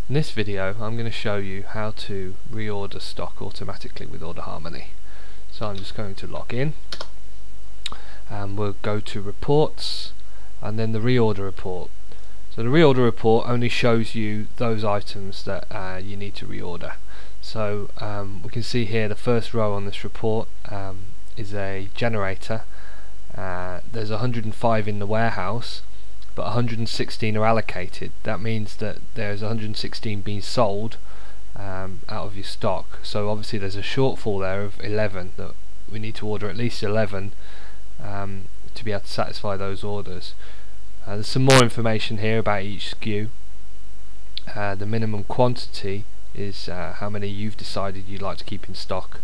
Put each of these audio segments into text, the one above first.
In this video I'm going to show you how to reorder stock automatically with OrderHarmony. So I'm just going to log in and we'll go to reports and then the reorder report. So the reorder report only shows you those items that you need to reorder. So we can see here the first row on this report is a generator. There's 105 in the warehouse, but 116 are allocated. That means that there's 116 being sold out of your stock. So obviously there's a shortfall there of 11, that we need to order at least 11 to be able to satisfy those orders. There's some more information here about each SKU. The minimum quantity is how many you've decided you'd like to keep in stock,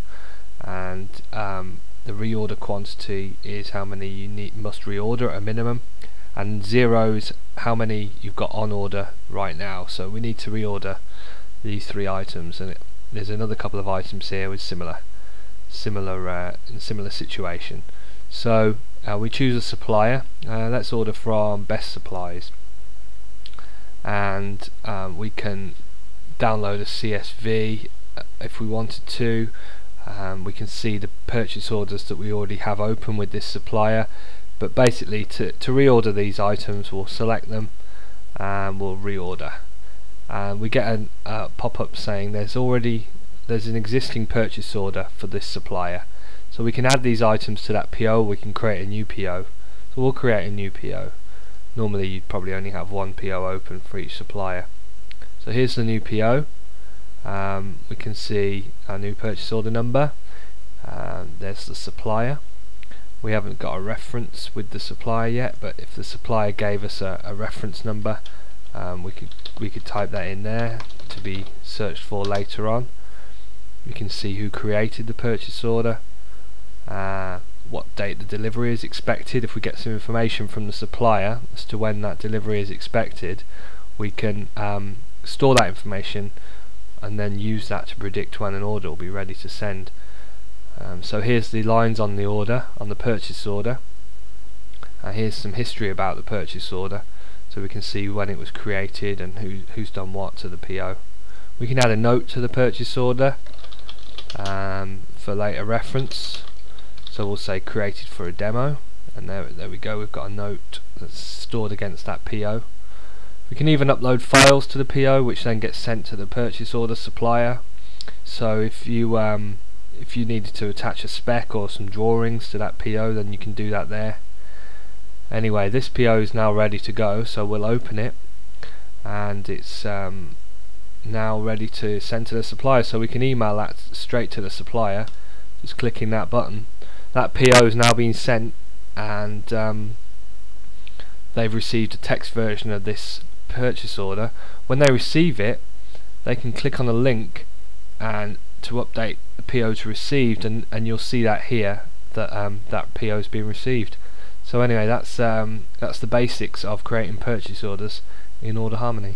and the reorder quantity is how many you must reorder at a minimum, and 0 is how many you've got on order right now. So we need to reorder these 3 items, and there's another couple of items here with similar situation. So we choose a supplier. Let's order from Best Supplies, and we can download a CSV if we wanted to. We can see the purchase orders that we already have open with this supplier, but basically to reorder these items, we'll select them and we'll reorder, and we get a pop-up saying there's an existing purchase order for this supplier. So we can add these items to that PO, we can create a new PO. So we'll create a new PO. Normally you'd probably only have one PO open for each supplier. So here's the new PO. We can see our new purchase order number. There's the supplier. We haven't got a reference with the supplier yet, but if the supplier gave us a reference number, we could type that in there to be searched for later on. We can see who created the purchase order, what date the delivery is expected. If we get some information from the supplier as to when that delivery is expected, we can store that information and then use that to predict when an order will be ready to send. So here's the lines on the order, on the purchase order. Here's some history about the purchase order, so we can see when it was created and who's done what to the PO. We can add a note to the purchase order for later reference. So we'll say created for a demo, and there we go, we've got a note that's stored against that PO. We can even upload files to the PO, which then gets sent to the purchase order supplier. So if you needed to attach a spec or some drawings to that PO, then you can do that there. Anyway, this PO is now ready to go, so we'll open it, and it's now ready to send to the supplier. So we can email that straight to the supplier, just clicking that button. That PO is now being sent, and they've received a text version of this purchase order. When they receive it, they can click on the link and to update the PO to received, and you'll see that here that that PO has been received. So anyway, that's the basics of creating purchase orders in OrderHarmony.